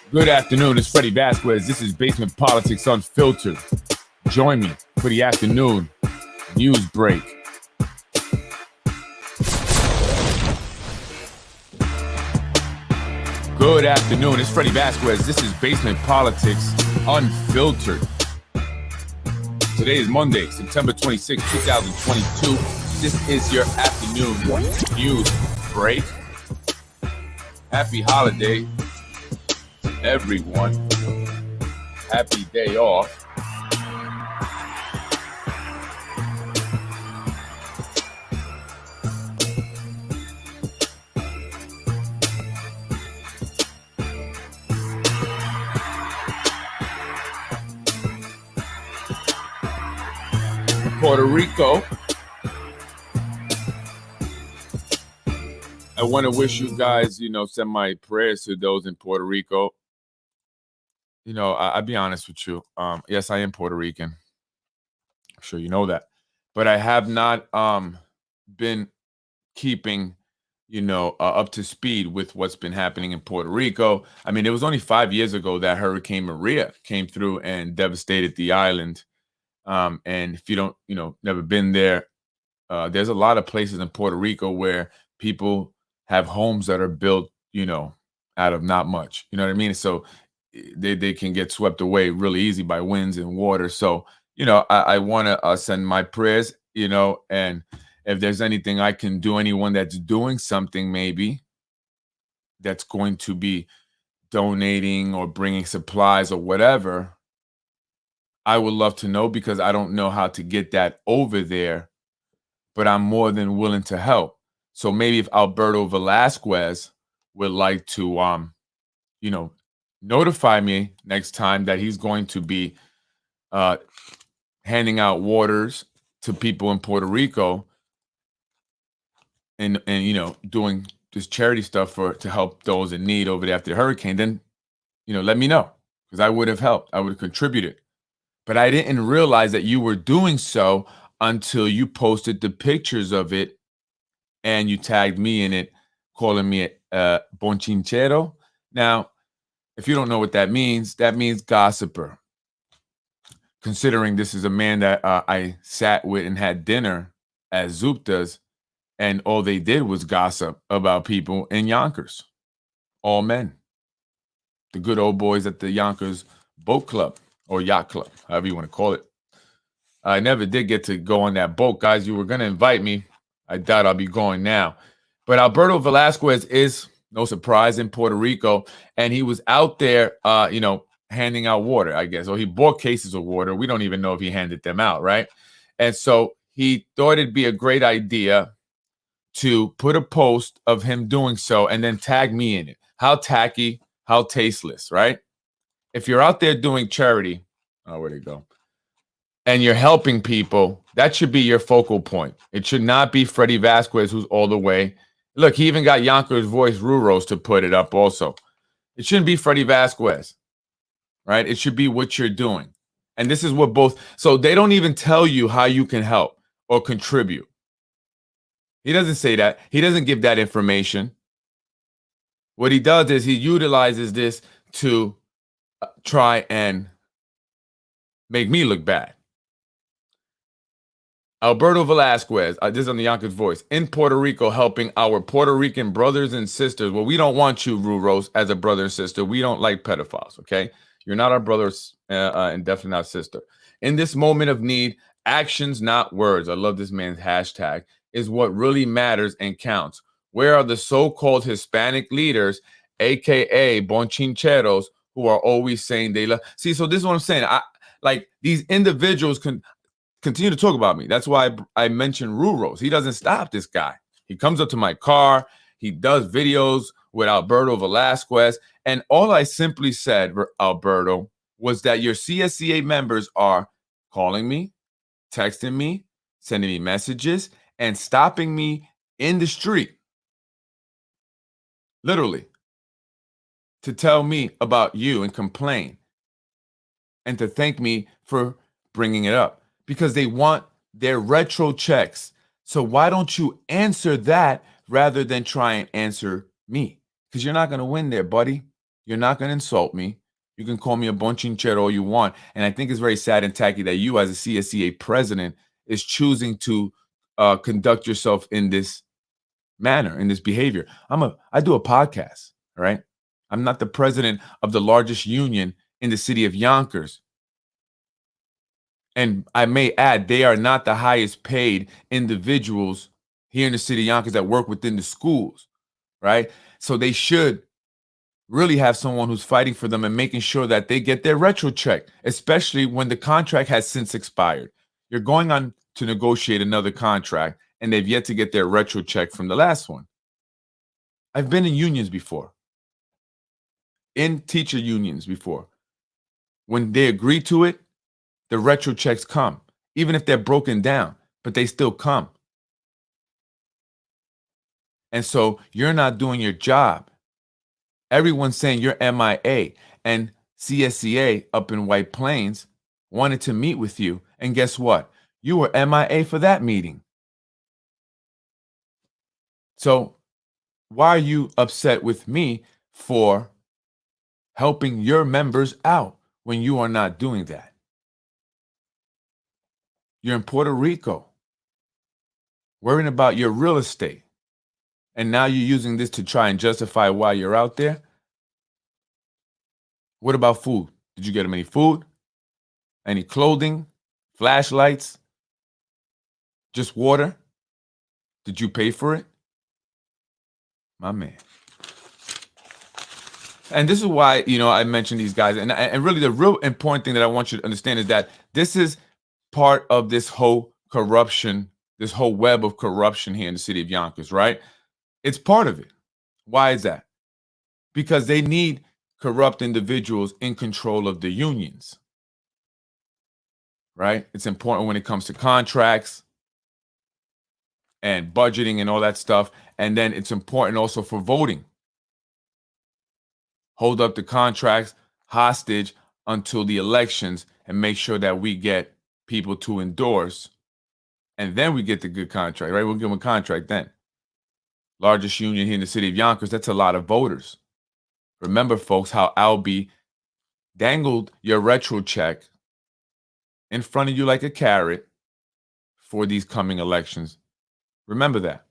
Good afternoon. It's Freddy Vazquez. This is Basement Politics Unfiltered. Join me for the afternoon news break. Good afternoon. It's Freddy Vazquez. This is Basement Politics Unfiltered. Today is Monday, September 26, 2022. This is your afternoon news break. Happy holiday, everyone. Happy day off. Puerto Rico. I want to wish you guys, send my prayers to those in Puerto Rico. I'll be honest with you. Yes, I am Puerto Rican. I'm sure you know that. But I have not been keeping, up to speed with what's been happening in Puerto Rico. I mean, it was only 5 years ago that Hurricane Maria came through and devastated the island. And if you don't, never been there, there's a lot of places in Puerto Rico where people have homes that are built, out of not much. You know what I mean? So they can get swept away really easy by winds and water. So, I want to send my prayers, and if there's anything I can do, anyone that's doing something maybe that's going to be donating or bringing supplies or whatever, I would love to know, because I don't know how to get that over there, but I'm more than willing to help. So maybe if Alberto Vazquez would like to, notify me next time that he's going to be handing out waters to people in Puerto Rico and doing this charity stuff to help those in need over there after the hurricane, then, let me know, because I would have helped. I would have contributed. But I didn't realize that you were doing so until you posted the pictures of it and you tagged me in it, calling me a bonchinchero. Now, if you don't know what that means gossiper. Considering this is a man that I sat with and had dinner at Zupta's, and all they did was gossip about people in Yonkers. All men. The good old boys at the Yonkers Boat Club or Yacht Club, however you want to call it. I never did get to go on that boat, guys. You were going to invite me. I doubt I'll be going now. But Alberto Vazquez is, no surprise, in Puerto Rico, and he was out there, handing out water, I guess. Or he bought cases of water. We don't even know if he handed them out, right? And so he thought it'd be a great idea to put a post of him doing so and then tag me in it. How tacky, how tasteless, right? If you're out there doing charity, where'd it go? And you're helping people, that should be your focal point. It should not be Freddy Vazquez, who's all the way. Look, he even got Yonkers voice Ruros to put it up also. It shouldn't be Freddy Vazquez, right? It should be what you're doing. And this is what both, so they don't even tell you how you can help or contribute. He doesn't say that. He doesn't give that information. What he does is he utilizes this to try and make me look bad. Alberto Vazquez, this is on the Yonkers voice, in Puerto Rico, helping our Puerto Rican brothers and sisters. Well, we don't want you, Ruros, as a brother and sister. We don't like pedophiles, okay? You're not our brothers and definitely not sister. In this moment of need, actions, not words. I love this man's hashtag, is what really matters and counts. Where are the so-called Hispanic leaders, a.k.a. bonchincheros, who are always saying they love? See, so this is what I'm saying. These individuals can continue to talk about me. That's why I mentioned Ruros. He doesn't stop, this guy. He comes up to my car. He does videos with Alberto Vazquez. And all I simply said, Alberto, was that your CSCA members are calling me, texting me, sending me messages, and stopping me in the street, literally, to tell me about you and complain and to thank me for bringing it up, because they want their retro checks. So why don't you answer that rather than try and answer me? Because you're not going to win there, buddy. You're not going to insult me. You can call me a bonchinchero all you want. And I think it's very sad and tacky that you, as a CSCA president, is choosing to conduct yourself in this manner, in this behavior. I do a podcast, all right? I'm not the president of the largest union in the city of Yonkers. And I may add, they are not the highest paid individuals here in the city of Yonkers that work within the schools, right? So they should really have someone who's fighting for them and making sure that they get their retro check, especially when the contract has since expired. You're going on to negotiate another contract, and they've yet to get their retro check from the last one. I've been in unions before, in teacher unions before. When they agree to it, the retro checks come, even if they're broken down, but they still come. And so you're not doing your job. Everyone's saying you're MIA, and CSCA up in White Plains wanted to meet with you. And guess what? You were MIA for that meeting. So why are you upset with me for helping your members out when you are not doing that? You're in Puerto Rico, worrying about your real estate. And now you're using this to try and justify why you're out there? What about food? Did you get them any food? Any clothing? Flashlights? Just water? Did you pay for it? My man. And this is why, I mentioned these guys. And really the real important thing that I want you to understand is that this is part of this whole corruption, this whole web of corruption here in the city of Yonkers, right? It's part of it. Why is that? Because they need corrupt individuals in control of the unions, right? It's important when it comes to contracts and budgeting and all that stuff. And then it's important also for voting. Hold up the contracts hostage until the elections and make sure that we get people to endorse. And then we get the good contract, right? We'll give them a contract then. Largest union here in the city of Yonkers, that's a lot of voters. Remember, folks, how Albie dangled your retro check in front of you like a carrot for these coming elections. Remember that.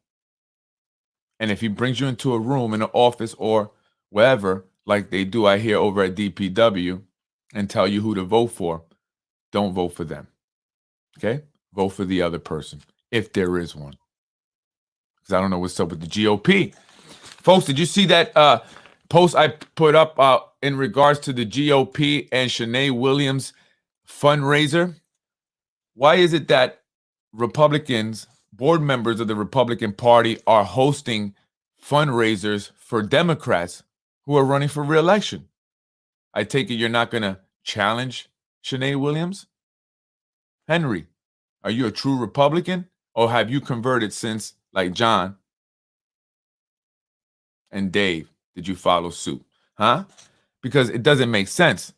And if he brings you into a room, in an office or wherever, like they do, I hear over at DPW, and tell you who to vote for, don't vote for them. Okay? Vote for the other person, if there is one. Because I don't know what's up with the GOP. Folks, did you see that post I put up in regards to the GOP and Shanae Williams fundraiser? Why is it that Republicans, board members of the Republican Party, are hosting fundraisers for Democrats who are running for re-election? I take it you're not going to challenge Shanae Williams? Henry, are you a true Republican, or have you converted since, like John and Dave? Did you follow suit? Huh? Because it doesn't make sense.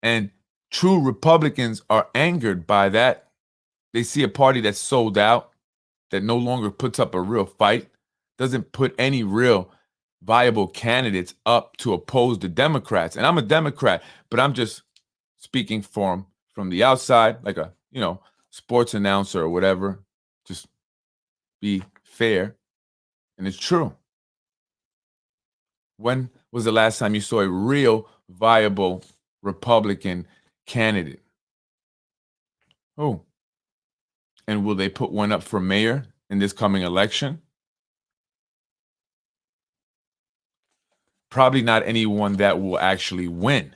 And true Republicans are angered by that. They see a party that's sold out, that no longer puts up a real fight, doesn't put any real viable candidates up to oppose the Democrats. And I'm a Democrat, but I'm just speaking from the outside, like a, sports announcer or whatever. Just be fair. And it's true. When was the last time you saw a real viable Republican candidate? Who? And will they put one up for mayor in this coming election? Probably not anyone that will actually win,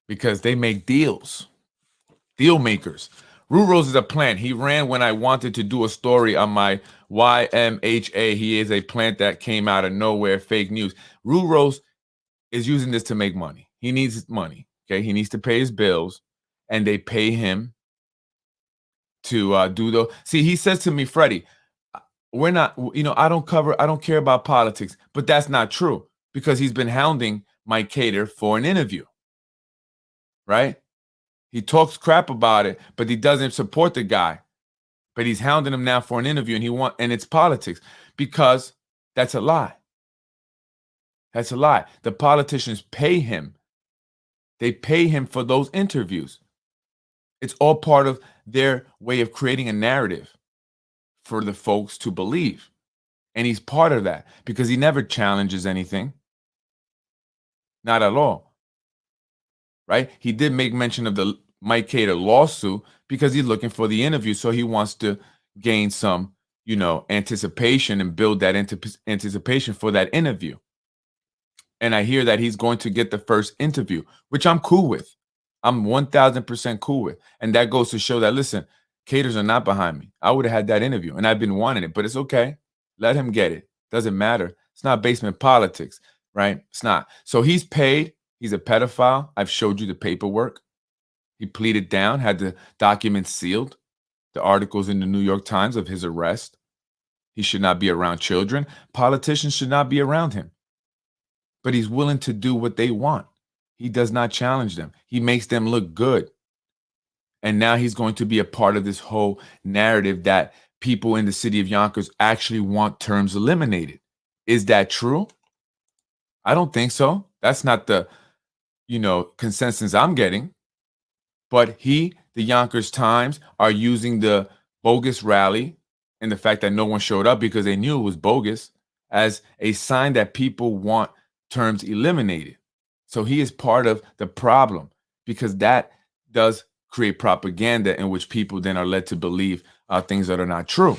because they make deals. Deal makers. Rue Rose is a plant. He ran when I wanted to do a story on my YMHA. He is a plant that came out of nowhere, fake news. Rue Rose is using this to make money. He needs money. Okay, he needs to pay his bills, and they pay him to do the. See, he says to me, Freddy, we're not. I don't care about politics, but that's not true, because he's been hounding Mike Cater for an interview, right? He talks crap about it, but he doesn't support the guy. But he's hounding him now for an interview, and it's politics, because that's a lie. That's a lie. The politicians pay him. They pay him for those interviews. It's all part of their way of creating a narrative for the folks to believe. And he's part of that because he never challenges anything. Not at all. Right? He did make mention of the Mike Cater lawsuit because he's looking for the interview. So he wants to gain some, anticipation and build that anticipation for that interview. And I hear that he's going to get the first interview, which I'm cool with. I'm 1,000% cool with. And that goes to show that, listen, Caters are not behind me. I would have had that interview and I've been wanting it, but it's okay. Let him get it. Doesn't matter. It's not basement politics, right? It's not. So he's paid. He's a pedophile. I've showed you the paperwork. He pleaded down, had the documents sealed, the articles in the New York Times of his arrest. He should not be around children. Politicians should not be around him. But he's willing to do what they want. He does not challenge them. He makes them look good. And now he's going to be a part of this whole narrative that people in the city of Yonkers actually want terms eliminated. Is that true? I don't think so. That's not the, consensus I'm getting. But the Yonkers Times, are using the bogus rally and the fact that no one showed up because they knew it was bogus as a sign that people want terms eliminated. So he is part of the problem because that does create propaganda in which people then are led to believe things that are not true.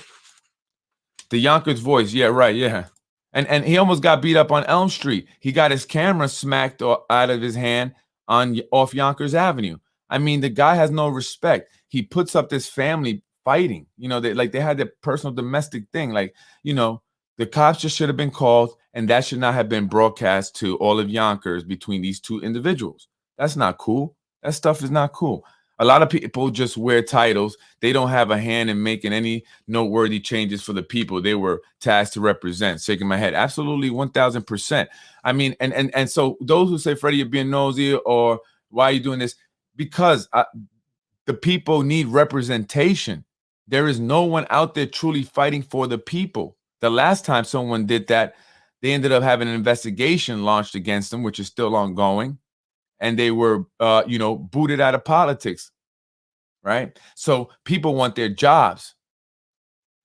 The Yonkers Voice, yeah, right, yeah. And he almost got beat up on Elm Street. He got his camera smacked out of his hand off Yonkers Avenue. I mean, the guy has no respect. He puts up this family fighting. They had their personal domestic thing. The cops just should have been called, and that should not have been broadcast to all of Yonkers between these two individuals. That's not cool. That stuff is not cool. A lot of people just wear titles. They don't have a hand in making any noteworthy changes for the people they were tasked to represent. Shaking my head. Absolutely 1,000%. I mean, and so those who say, Freddy, you're being nosy, or why are you doing this? Because the people need representation. There is no one out there truly fighting for the people. The last time someone did that, they ended up having an investigation launched against them, which is still ongoing. And they were, booted out of politics, right? So people want their jobs.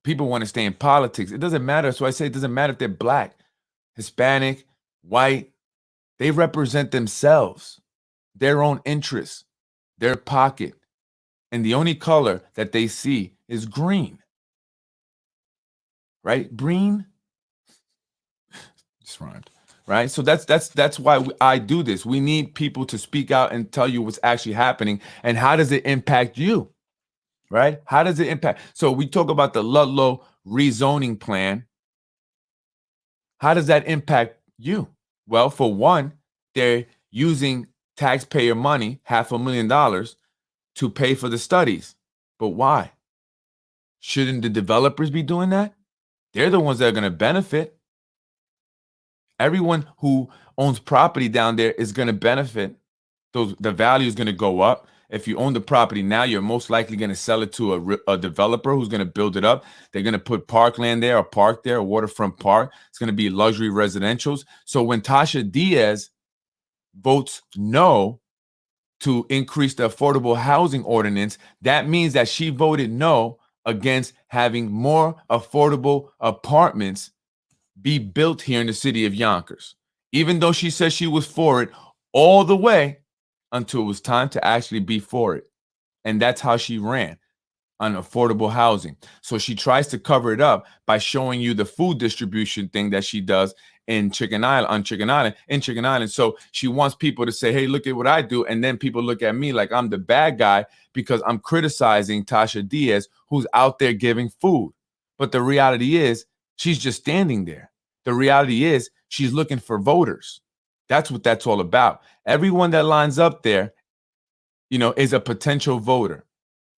People want to stay in politics. It doesn't matter. So I say it doesn't matter if they're black, Hispanic, white. They represent themselves, their own interests, their pocket. And the only color that they see is green, right? Green. Just rhymed. Right. So that's why I do this. We need people to speak out and tell you what's actually happening and how does it impact you? Right. How does it impact? So we talk about the Ludlow rezoning plan. How does that impact you? Well, for one, they're using taxpayer money, $500,000, to pay for the studies. But why? Shouldn't the developers be doing that? They're the ones that are going to benefit. Everyone who owns property down there is going to benefit. The value is going to go up. If you own the property now, you're most likely going to sell it to a developer who's going to build it up. They're going to put parkland there, a park there, a waterfront park. It's going to be luxury residentials. So when Tasha Diaz votes no to increase the affordable housing ordinance, that means that she voted no against having more affordable apartments be built here in the city of Yonkers, even though she said she was for it all the way until it was time to actually be for it. And that's how she ran on affordable housing. So she tries to cover it up by showing you the food distribution thing that she does in Chicken Island. So she wants people to say, hey, look at what I do. And then people look at me like I'm the bad guy because I'm criticizing Tasha Diaz, who's out there giving food. But the reality is she's just standing there. The reality is she's looking for voters. That's what that's all about. Everyone that lines up there, is a potential voter.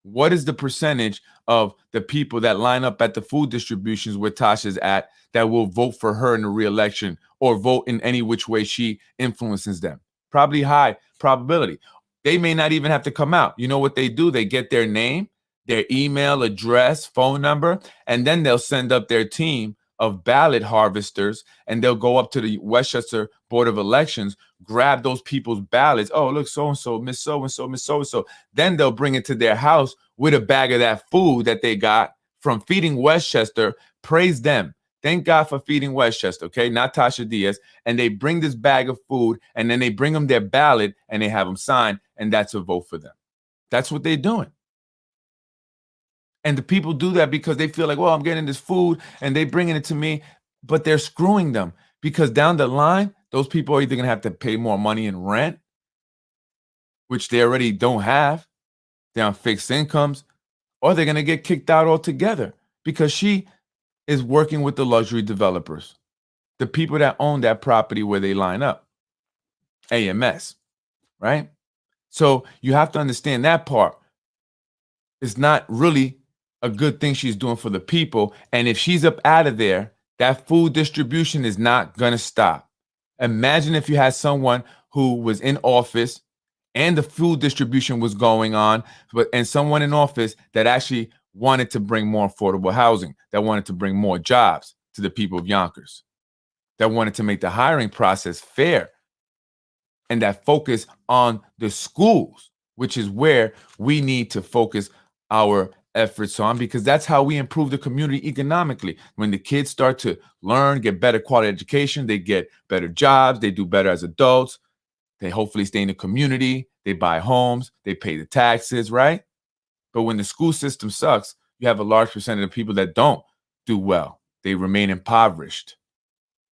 What is the percentage of the people that line up at the food distributions where Tasha's at that will vote for her in the re-election or vote in any which way she influences them? Probably high probability. They may not even have to come out. You know what they do? They get their name, their email address, phone number, and then they'll send up their team of ballot harvesters, and they'll go up to the Westchester Board of Elections, grab those people's ballots. Oh, look, so-and-so, Miss So-and-so, Miss So-and-so. Then they'll bring it to their house with a bag of that food that they got from feeding Westchester. Praise them. Thank God for feeding Westchester, okay? Not Tasha Diaz. And they bring this bag of food, and then they bring them their ballot, and they have them sign, and that's a vote for them. That's what they're doing. And the people do that because they feel like, well, I'm getting this food, and they bringing it to me, but they're screwing them because down the line, those people are either going to have to pay more money in rent, which they already don't have. They're on fixed incomes, or they're going to get kicked out altogether because she is working with the luxury developers, the people that own that property where they line up, AMS, right? So you have to understand that part. It's not really a good thing she's doing for the people. And if she's up out of there, that food distribution is not going to stop. Imagine if you had someone who was in office and the food distribution was going on, and someone in office that actually wanted to bring more affordable housing, that wanted to bring more jobs to the people of Yonkers, that wanted to make the hiring process fair, and that focus on the schools, which is where we need to focus our efforts on, because that's how we improve the community economically. When the kids start to learn, get better quality education, they get better jobs, they do better as adults, they hopefully stay in the community, they buy homes, they pay the taxes, right? But when the school system sucks, you have a large percentage of people that don't do well. They remain impoverished,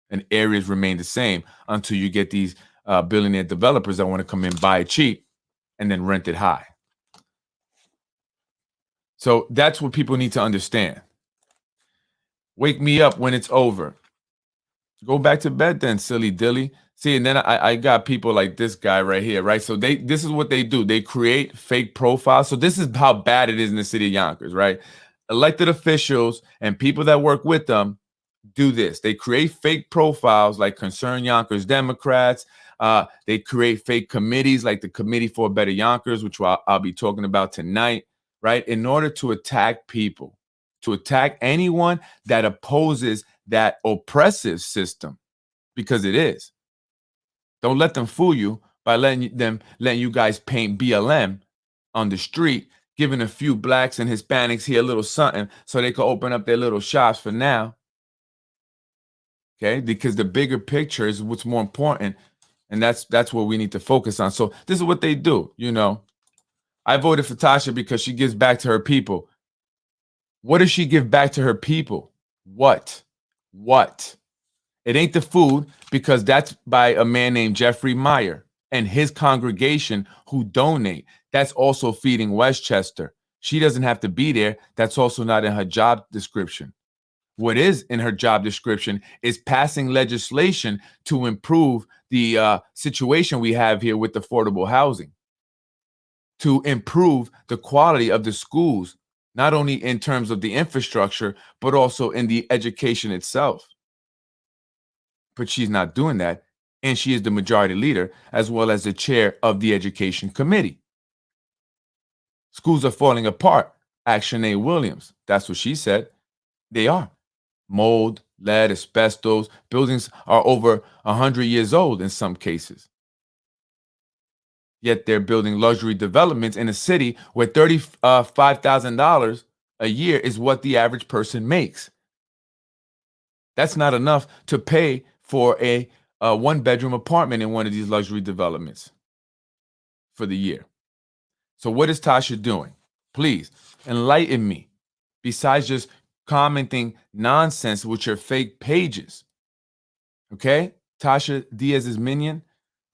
and areas remain the same until you get these billionaire developers that want to come in, buy it cheap, and then rent it high. So that's what people need to understand. Wake me up when it's over. Go back to bed then, silly dilly. See, and then I got people like this guy right here, right? So this is what they do. They create fake profiles. So this is how bad it is in the city of Yonkers, right? Elected officials and people that work with them do this. They create fake profiles like Concerned Yonkers Democrats. They create fake committees like the Committee for a Better Yonkers, which I'll be talking about tonight, right? In order to attack people, to attack anyone that opposes that oppressive system, because it is. Don't let them fool you by letting you guys paint BLM on the street, giving a few blacks and Hispanics here a little something so they can open up their little shops for now. Okay, because the bigger picture is what's more important, and that's what we need to focus on. So this is what they do. You know, I voted for Tasha because she gives back to her people. What does she give back to her people? What? It ain't the food, because that's by a man named Jeffrey Meyer and his congregation who donate. That's also feeding Westchester. She doesn't have to be there. That's also not in her job description. What is in her job description is passing legislation to improve the situation we have here with affordable housing, to improve the quality of the schools, not only in terms of the infrastructure, but also in the education itself. But she's not doing that, and she is the majority leader as well as the chair of the education committee. Schools are falling apart. Action A. Williams, that's what she said. They are. Mold, lead, asbestos. Buildings are over 100 years old in some cases. Yet they're building luxury developments in a city where $35,000 a year is what the average person makes. That's not enough to pay for a one-bedroom apartment in one of these luxury developments for the year. So what is Tasha doing? Please enlighten me. Besides just commenting nonsense with your fake pages. Okay? Tasha Diaz's minion,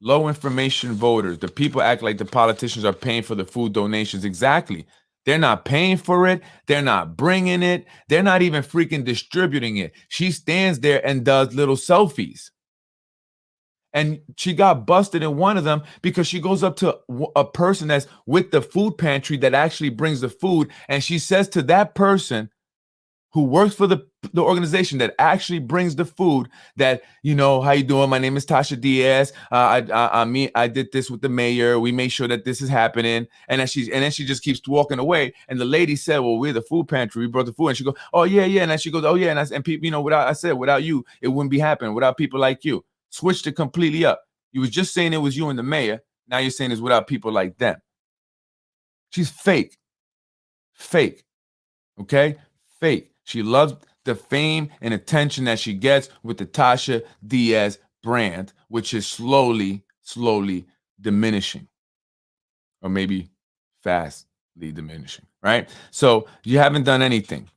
low information voters. The people act like the politicians are paying for the food donations. Exactly. They're not paying for it. They're not bringing it. They're not even freaking distributing it. She stands there and does little selfies. And she got busted in one of them because she goes up to a person that's with the food pantry that actually brings the food. And she says to that person, who works for the organization that actually brings the food, that, how you doing? My name is Tasha Diaz. I did this with the mayor. We made sure that this is happening. And then she just keeps walking away. And the lady said, well, we're the food pantry. We brought the food. And she goes, oh, yeah, yeah. And then she goes, oh, yeah. And people, without you, it wouldn't be happening. Without people like you. Switched it completely up. You was just saying it was you and the mayor. Now you're saying it's without people like them. She's fake. Fake. Okay? Fake. She loves the fame and attention that she gets with the Tasha Diaz brand, which is slowly diminishing, or maybe fastly diminishing, right? So you haven't done anything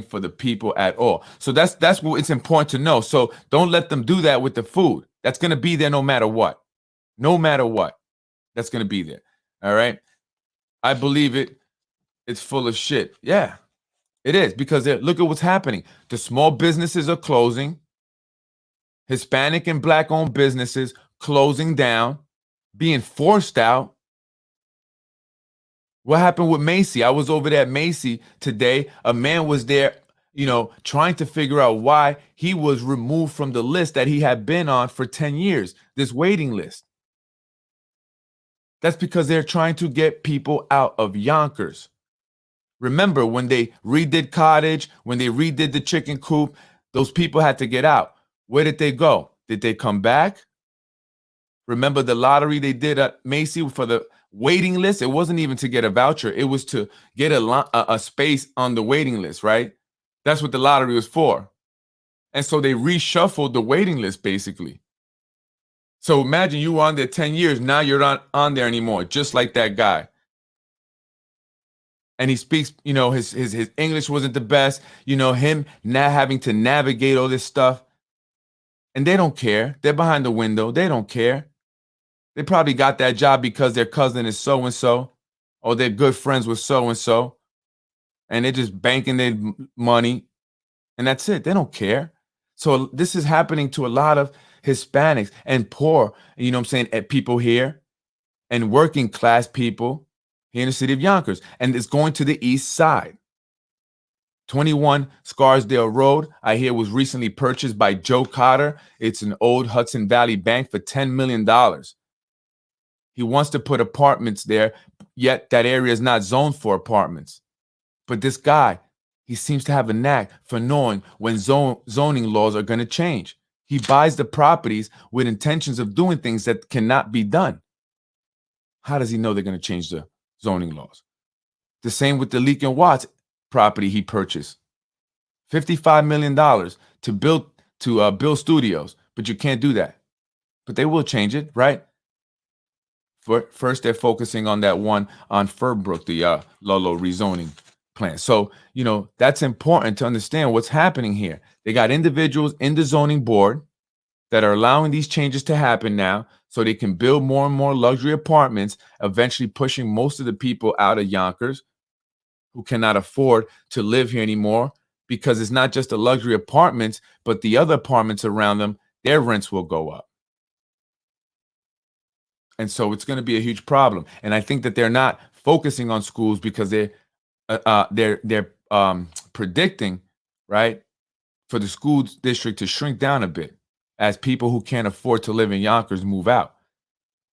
for the people at all. So that's what it's important to know. So don't let them do that with the food. That's going to be there no matter what. No matter what, that's going to be there. All right? I believe it. It's full of shit. Yeah. It is, because look at what's happening. The small businesses are closing. Hispanic and Black-owned businesses closing down, being forced out. What happened with Macy? I was over there at Macy today. A man was there, trying to figure out why he was removed from the list that he had been on for 10 years, this waiting list. That's because they're trying to get people out of Yonkers. Remember, when they redid Cottage, when they redid the chicken coop, those people had to get out. Where did they go? Did they come back? Remember the lottery they did at Macy for the waiting list? It wasn't even to get a voucher. It was to get a space on the waiting list, right? That's what the lottery was for. And so they reshuffled the waiting list, basically. So imagine you were on there 10 years. Now you're not on there anymore, just like that guy. And he speaks, his English wasn't the best, him now having to navigate all this stuff. And they don't care. They're behind the window. They don't care. They probably got that job because their cousin is so-and-so, or they're good friends with so-and-so. And they're just banking their money. And that's it. They don't care. So this is happening to a lot of Hispanics and poor, people here, and working class people here in the city of Yonkers, and it's going to the east side. 21 Scarsdale Road, I hear, was recently purchased by Joe Cotter. It's an old Hudson Valley bank for $10 million. He wants to put apartments there, yet that area is not zoned for apartments. But this guy, he seems to have a knack for knowing when zoning laws are going to change. He buys the properties with intentions of doing things that cannot be done. How does he know they're going to change the zoning laws? The same with the Leak and Watts property he purchased. $55 million to build studios, but you can't do that. But they will change it, right? First, they're focusing on that one on Furbrook, the Lolo rezoning plan. So, that's important to understand what's happening here. They got individuals in the zoning board that are allowing these changes to happen now, so they can build more and more luxury apartments, eventually pushing most of the people out of Yonkers who cannot afford to live here anymore, because it's not just the luxury apartments, but the other apartments around them, their rents will go up. And so it's going to be a huge problem. And I think that they're not focusing on schools because they're predicting, right, for the school district to shrink down a bit as people who can't afford to live in Yonkers move out.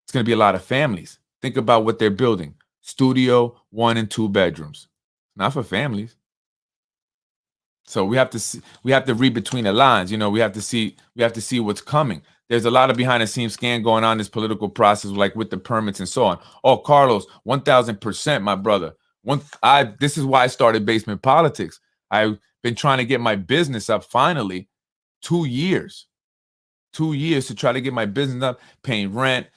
It's going to be a lot of families. Think about what they're building. Studio, 1 and 2 bedrooms. Not for families. So we have to read between the lines. We have to see what's coming. There's a lot of behind the scenes scam going on in this political process, like with the permits and so on. Oh, Carlos, 1,000%, my brother. This is why I started Basement Politics. I've been trying to get my business up finally. 2 years. 2 years to try to get my business up, paying rent,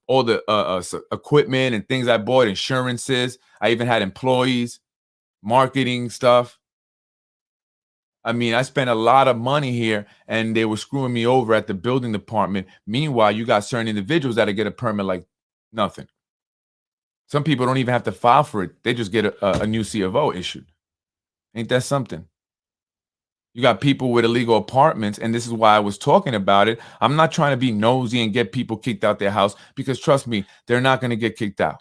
all the equipment and things I bought, insurances. I even had employees, marketing stuff. I mean, I spent a lot of money here, and they were screwing me over at the building department. Meanwhile, you got certain individuals that get a permit like nothing. Some people don't even have to file for it. They just get a new C of O issued. Ain't that something? You got people with illegal apartments, and this is why I was talking about it. I'm not trying to be nosy and get people kicked out their house, because trust me, they're not going to get kicked out.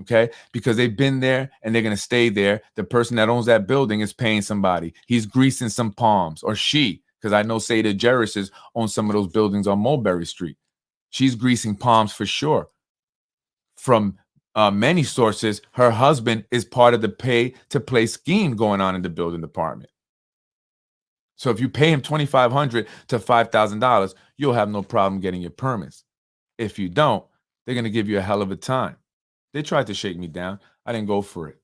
okay? Because they've been there and they're going to stay there. The person that owns that building is paying somebody. He's greasing some palms, or she, because I know Seda Jarris's own some of those buildings on Mulberry Street. She's greasing palms for sure. From many sources, her husband is part of the pay-to-play scheme going on in the building department. So if you pay him $2,500 to $5,000, you'll have no problem getting your permits. If you don't, they're going to give you a hell of a time. They tried to shake me down. I didn't go for it.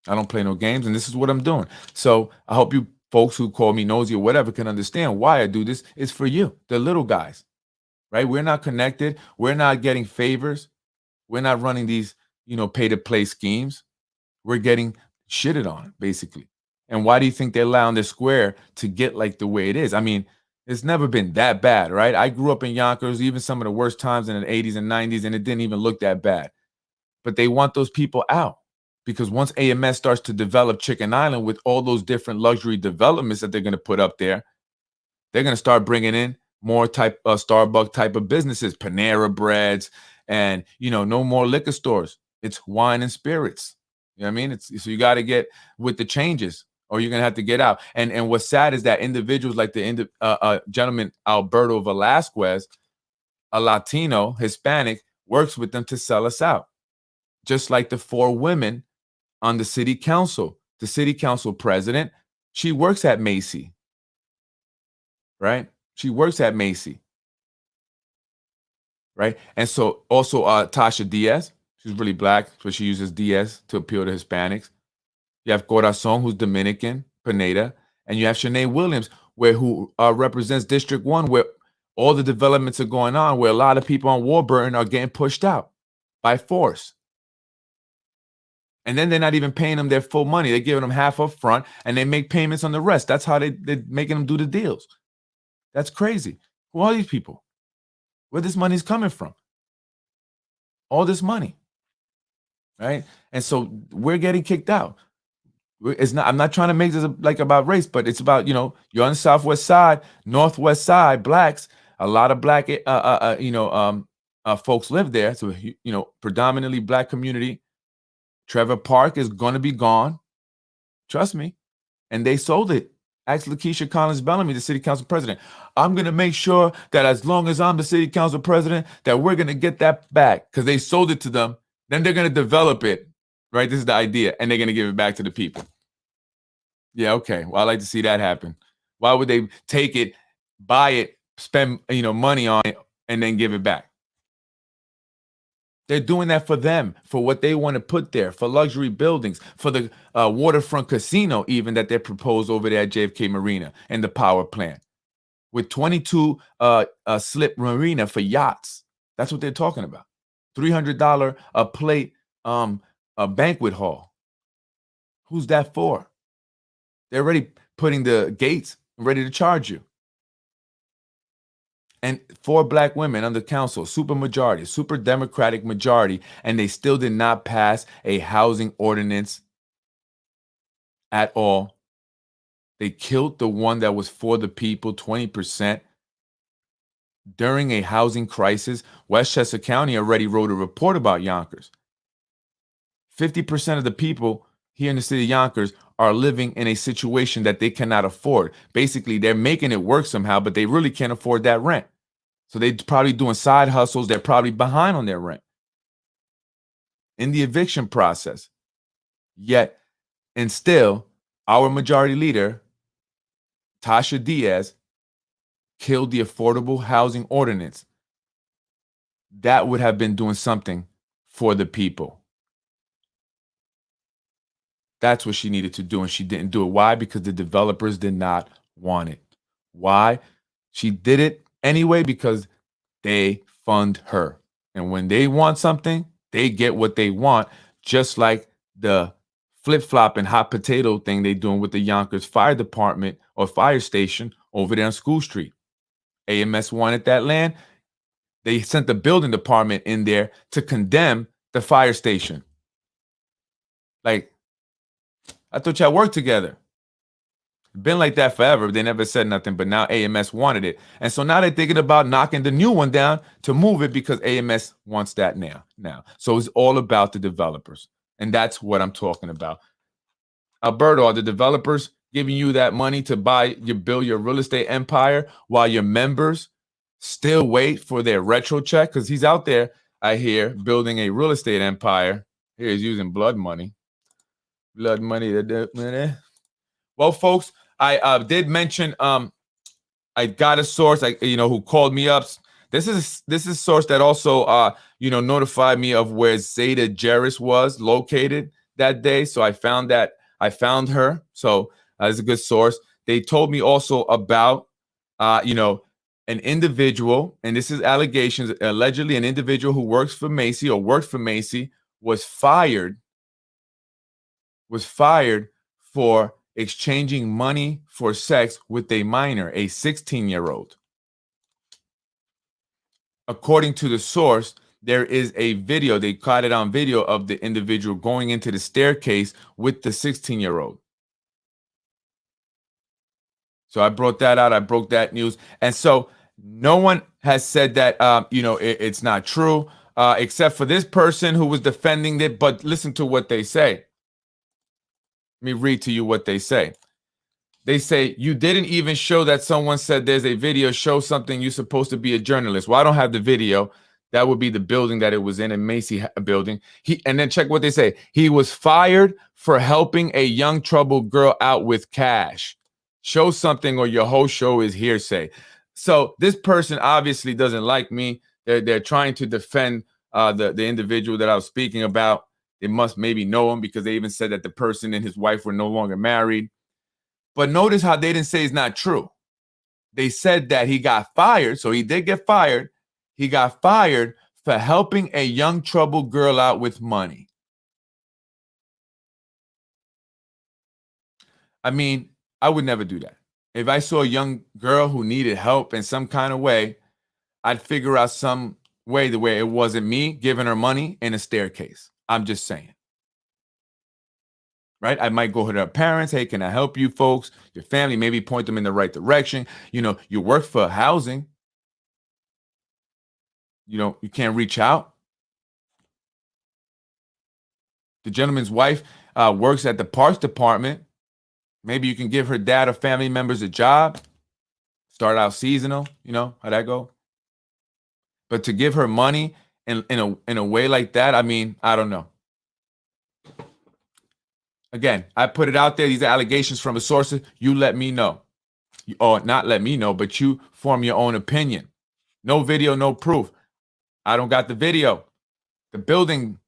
I don't play no games, and this is what I'm doing. So I hope you folks who call me nosy or whatever can understand why I do this. It's for you, the little guys, right? We're not connected. We're not getting favors. We're not running these, pay-to-play schemes. We're getting shitted on, basically. And why do you think they're allowing the square to get like the way it is? I mean, it's never been that bad, right? I grew up in Yonkers, even some of the worst times in the 80s and 90s, and it didn't even look that bad. But they want those people out because once AMS starts to develop Chicken Island with all those different luxury developments that they're going to put up there, they're going to start bringing in more type Starbucks type of businesses, Panera Breads, and no more liquor stores. It's wine and spirits. You know what I mean? So you got to get with the changes, or you're gonna have to get out. And what's sad is that individuals like the gentleman Alberto Velasquez, a Latino Hispanic, works with them to sell us out. Just like the 4 women on the city council. The city council president, she works at Macy, right? She works at Macy, right? And so also Tasha Diaz, she's really black, but she uses Diaz to appeal to Hispanics. You have Corazon, who's Dominican, Pineda, and you have Shanae Williams, who represents District 1, where all the developments are going on, where a lot of people on Warburton are getting pushed out by force. And then they're not even paying them their full money. They're giving them half up front, and they make payments on the rest. That's how they're making them do the deals. That's crazy. Who are these people? Where this money's coming from? All this money, right? And so we're getting kicked out. It's not. I'm not trying to make this like about race, but it's about you're on the Southwest side, Northwest side, blacks. A lot of black, folks live there. So predominantly black community. Trevor Park is going to be gone. Trust me. And they sold it. Ask Lakeisha Collins Bellamy, the city council president. I'm going to make sure that as long as I'm the city council president, that we're going to get that back because they sold it to them. Then they're going to develop it, right? This is the idea. And they're going to give it back to the people. Yeah, okay. Well, I like to see that happen. Why would they take it, buy it, spend money on it, and then give it back? They're doing that for them, for what they want to put there, for luxury buildings, for the waterfront casino even that they proposed over there at JFK Marina and the power plant. With 22 slip marina for yachts. That's what they're talking about. $300 a plate a banquet hall. Who's that for? They're already putting the gates ready to charge you. And 4 black women on the council, super majority, super Democratic majority, and they still did not pass a housing ordinance at all. They killed the one that was for the people, 20%. During a housing crisis, Westchester County already wrote a report about Yonkers. 50% of the people here in the city of Yonkers are living in a situation that they cannot afford. Basically, they're making it work somehow, but they really can't afford that rent. So they're probably doing side hustles. They're probably behind on their rent in the eviction process. Yet, and still, our majority leader, Tasha Diaz, killed the affordable housing ordinance. That would have been doing something for the people. That's what she needed to do, and she didn't do it. Why? Because the developers did not want it. Why? She did it anyway because they fund her. And when they want something, they get what they want, just like the flip-flop and hot potato thing they're doing with the Yonkers Fire Department or fire station over there on School Street. AMS wanted that land. They sent the building department in there to condemn the fire station. Like, I thought y'all worked together. Been like that forever. They never said nothing, but now AMS wanted it. And so now they're thinking about knocking the new one down to move it because AMS wants that now. So it's all about the developers. And that's what I'm talking about. Alberto, are the developers giving you that money to build your real estate empire while your members still wait for their retro check? Because he's out there, I hear, building a real estate empire. Here he's using blood money. Blood money. Well, folks, I did mention I got a source who called me up. This is a source that also notified me of where Zeta Jarris was located that day. So I found her. So that's a good source. They told me also about an individual, and this is allegations, allegedly an individual who worked for Macy was fired for exchanging money for sex with a minor, a 16-year-old. According to the source, there is a video, they caught it on video, of the individual going into the staircase with the 16-year-old. So I brought that out. I broke that news. And so no one has said that, it's not true, except for this person who was defending it. But listen to what they say. Let me read to you what they say. They say, you didn't even show that someone said there's a video, show something, you're supposed to be a journalist. Well, I don't have the video. That would be the building that it was in, a Macy building. And then check what they say. He was fired for helping a young troubled girl out with cash. Show something or your whole show is hearsay. So this person obviously doesn't like me. They're trying to defend the individual that I was speaking about. They must maybe know him because they even said that the person and his wife were no longer married. But notice how they didn't say it's not true. They said that he got fired. So he did get fired. He got fired for helping a young troubled girl out with money. I mean, I would never do that. If I saw a young girl who needed help in some kind of way, I'd figure out some way the way it wasn't me giving her money in a staircase. I'm just saying. Right? I might go to her parents. Hey, can I help you folks? Your family, maybe point them in the right direction. You work for housing. You can't reach out. The gentleman's wife works at the parks department. Maybe you can give her dad or family members a job. Start out seasonal. You know how that go. But to give her money in a way like that, I mean, I don't know. Again, I put it out there. These are allegations from a source. You let me know. Or not let me know, but you form your own opinion. No video, no proof. I don't got the video. The building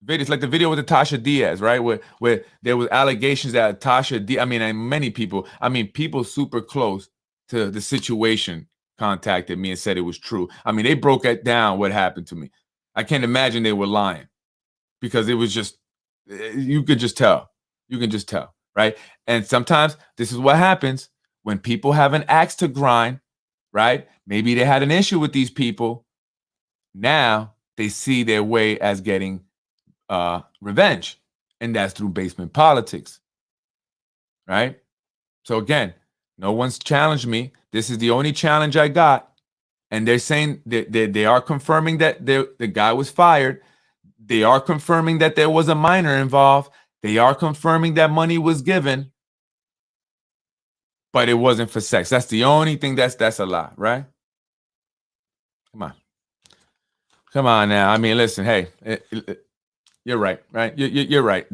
video, it's like the video with Tasha Diaz, right? Where there was allegations that Tasha Diaz, and many people, people super close to the situation contacted me and said it was true. They broke it down what happened to me. I can't imagine they were lying because it was just, you could just tell. You can just tell, right? And sometimes this is what happens when people have an axe to grind, right? Maybe they had an issue with these people. Now they see their way as getting revenge, and that's through basement politics, right? So again, no one's challenged me. This is the only challenge I got, and they're saying that they are confirming that the guy was fired. They are confirming that there was a minor involved. They are confirming that money was given, but it wasn't for sex. That's the only thing that's a lie, right? Come on now. Listen, hey, you're right, right? You're right.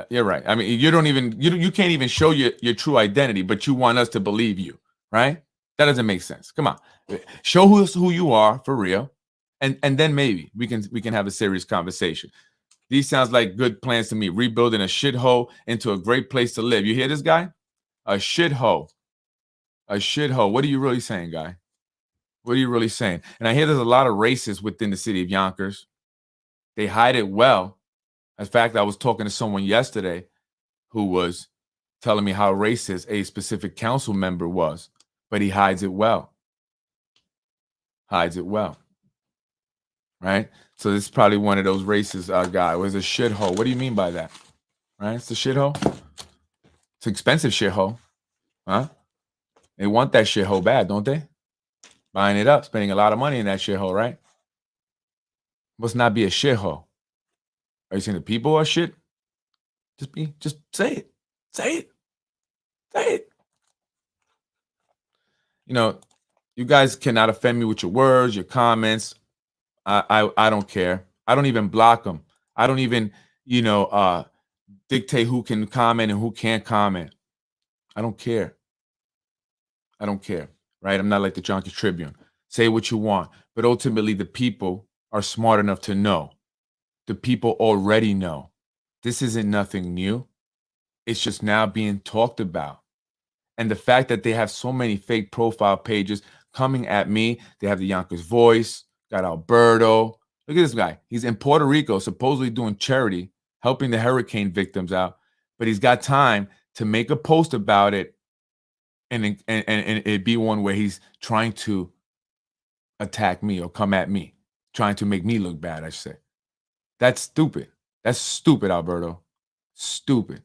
You're right. You can't even show your true identity, but you want us to believe you, right? That doesn't make sense. Come on, show who you are for real, and then maybe we can have a serious conversation. These sounds like good plans to me. Rebuilding a shithole into a great place to live. You hear this guy? A shithole. A shithole. What are you really saying, guy? What are you really saying? And I hear there's a lot of racists within the city of Yonkers. They hide it well. In fact, I was talking to someone yesterday who was telling me how racist a specific council member was, but he hides it well. Hides it well. Right? So this is probably one of those racist guy. It was a shithole. What do you mean by that? Right? It's a shithole. It's an expensive shithole. Huh? They want that shithole bad, don't they? Buying it up, spending a lot of money in that shithole, right? Must not be a shithole. Are you saying the people are shit? Just say it. Say it. Say it. You know, you guys cannot offend me with your words, your comments. I don't care. I don't even block them. I don't even, dictate who can comment and who can't comment. I don't care. I don't care. Right? I'm not like the Yonkers Tribune. Say what you want. But ultimately, the people are smart enough to know. The people already know. This isn't nothing new. It's just now being talked about. And the fact that they have so many fake profile pages coming at me, they have the Yonkers Voice, got Alberto. Look at this guy. He's in Puerto Rico, supposedly doing charity, helping the hurricane victims out. But he's got time to make a post about it and it be one where he's trying to attack me or come at me, trying to make me look bad, I should say. That's stupid. That's stupid, Alberto. Stupid.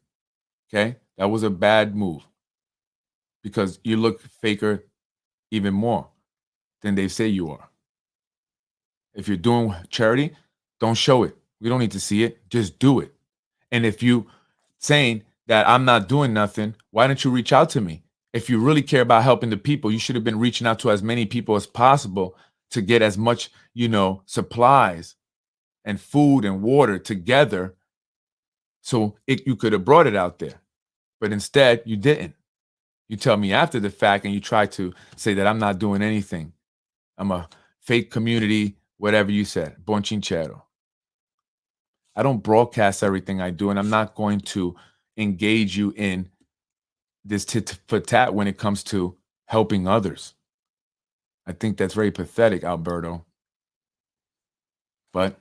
Okay? That was a bad move because you look faker even more than they say you are. If you're doing charity, don't show it. We don't need to see it. Just do it. And if you saying that I'm not doing nothing, why don't you reach out to me? If you really care about helping the people, you should have been reaching out to as many people as possible to get as much, supplies and food and water together so you could have brought it out there. But instead, you didn't. You tell me after the fact and you try to say that I'm not doing anything. I'm a fake community, whatever you said, bonchinchero. I don't broadcast everything I do, and I'm not going to engage you in this tit for tat when it comes to helping others. I think that's very pathetic, Alberto. But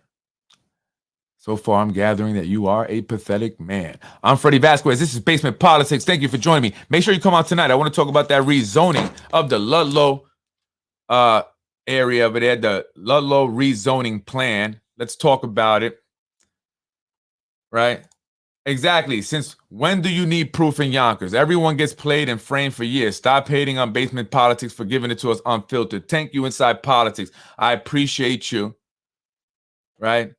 so far, I'm gathering that you are a pathetic man. I'm Freddy Vazquez. This is Basement Politics. Thank you for joining me. Make sure you come out tonight. I want to talk about that rezoning of the Ludlow area over there, the Ludlow rezoning plan. Let's talk about it. Right? Exactly. Since when do you need proof in Yonkers? Everyone gets played and framed for years. Stop hating on Basement Politics for giving it to us unfiltered. Thank you, Inside Politics. I appreciate you. Right?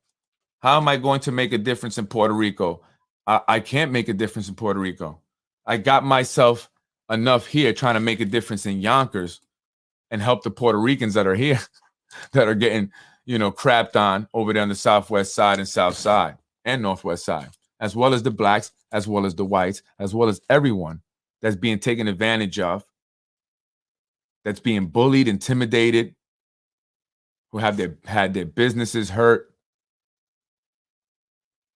How am I going to make a difference in Puerto Rico? I can't make a difference in Puerto Rico. I got myself enough here trying to make a difference in Yonkers and help the Puerto Ricans that are here that are getting, crapped on over there on the southwest side and south side and northwest side, as well as the blacks, as well as the whites, as well as everyone that's being taken advantage of, that's being bullied, intimidated, who have had their businesses hurt,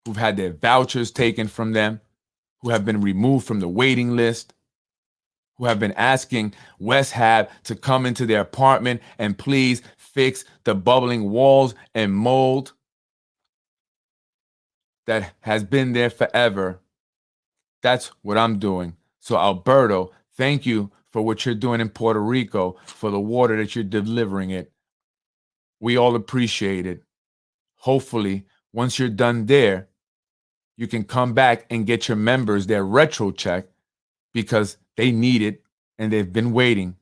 who've had their vouchers taken from them, who have been removed from the waiting list, who have been asking West Hab to come into their apartment and please fix the bubbling walls and mold that has been there forever. That's what I'm doing. So Alberto, thank you for what you're doing in Puerto Rico, for the water that you're delivering it. We all appreciate it. Hopefully, once you're done there, you can come back and get your members their retro check because they need it and they've been waiting.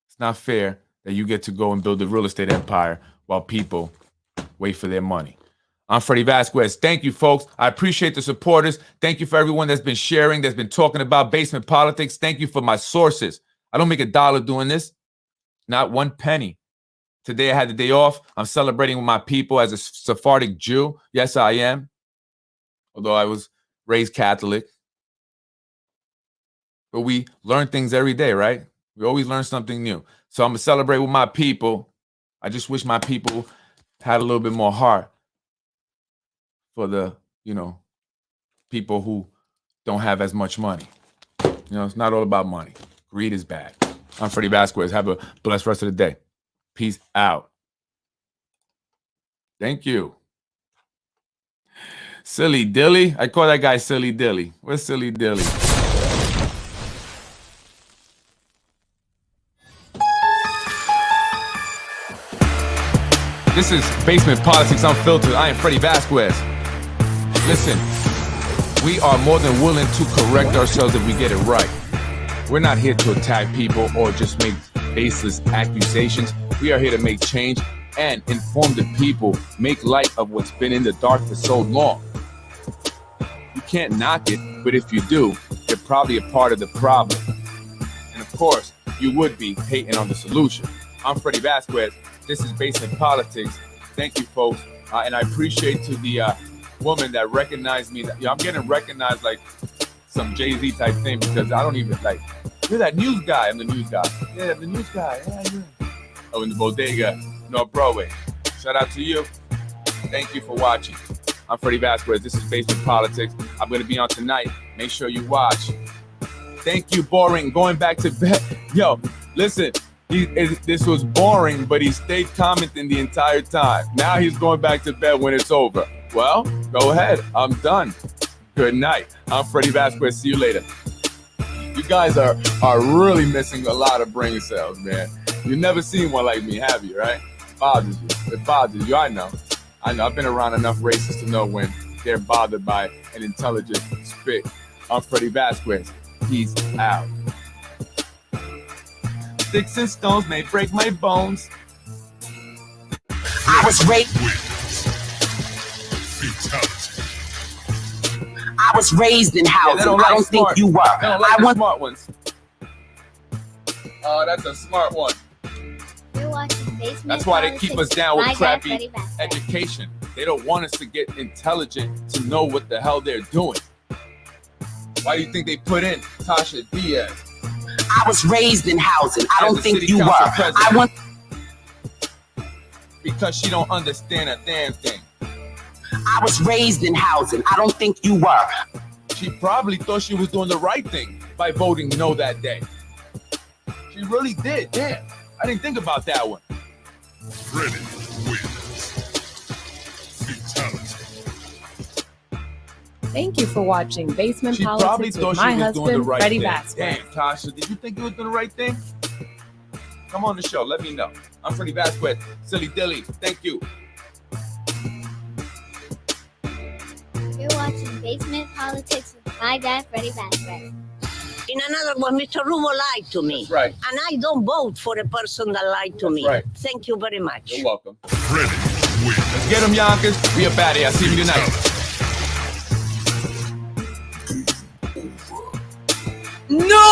It's not fair that you get to go and build a real estate empire while people wait for their money. I'm Freddy Vazquez. Thank you, folks. I appreciate the supporters. Thank you for everyone that's been sharing, that's been talking about Basement Politics. Thank you for my sources. I don't make $1 doing this, not 1 penny. Today I had the day off. I'm celebrating with my people as a Sephardic Jew. Yes, I am. Although I was raised Catholic. But we learn things every day, right? We always learn something new. So I'm going to celebrate with my people. I just wish my people had a little bit more heart for the, people who don't have as much money. It's not all about money. Greed is bad. I'm Freddy Vazquez. Have a blessed rest of the day. Peace out. Thank you. Silly Dilly. I call that guy Silly Dilly. Where's Silly Dilly? This is Basement Politics Unfiltered. I am Freddy Vazquez. Listen, we are more than willing to correct ourselves if we get it right. We're not here to attack people or just make baseless accusations. We are here to make change and inform the people, make light of what's been in the dark for so long. You can't knock it, but if you do, you're probably a part of the problem. And of course, you would be hating on the solution. I'm Freddy Vazquez. This is Basement Politics. Thank you, folks. And I appreciate to the woman that recognized me. I'm getting recognized like some Jay-Z type thing because I don't even like, you're that news guy. I'm the news guy. Yeah, I'm the news guy. Yeah. Oh, in the bodega, North Broadway. Shout out to you. Thank you for watching. I'm Freddy Vazquez. This is Basement Politics. I'm going to be on tonight. Make sure you watch. Thank you, Boring. Going back to bed. Yo, listen. This was boring, but he stayed commenting the entire time. Now he's going back to bed when it's over. Well, go ahead. I'm done. Good night. I'm Freddy Vazquez. See you later. You guys are really missing a lot of brain cells, man. You've never seen one like me, have you, right? It bothers you. It bothers you. I know. I've been around enough racists to know when they're bothered by an intelligent spit. I'm Freddy Vazquez. Peace out. Sticks and stones may break my bones. I was raised. I was raised in housing. I don't think you were. They don't like the smart ones. Oh, that's a smart one. You're watching Basement That's why they Politics keep us down with by crappy Freddy Vazquez. education. They don't want us to get intelligent to know what the hell they're doing. Why do you think they put in Tasha Diaz? I was raised in housing. I don't think you were. I want. Because she don't understand a damn thing. I was raised in housing. I don't think you were. She probably thought she was doing the right thing by voting no that day. She really did. Damn. I didn't think about that one. Freddy wins. Fatality. Thank you for watching Basement She probably Politics thought with she my was doing the husband, right Freddy thing. Vazquez. Damn, Tasha, did you think you were doing the right thing? Come on the show. Let me know. I'm Freddy Vazquez. Silly Dilly. Thank you. You're watching Basement Politics with my dad, Freddy Vazquez. In another one, Mr. Rumo lied to me. That's right. And I don't vote for a person that lied to me. right. Thank you very much. You're welcome. Freddy wins. Let's get them, Yonkers. We up out of here. I'll see you tonight. No!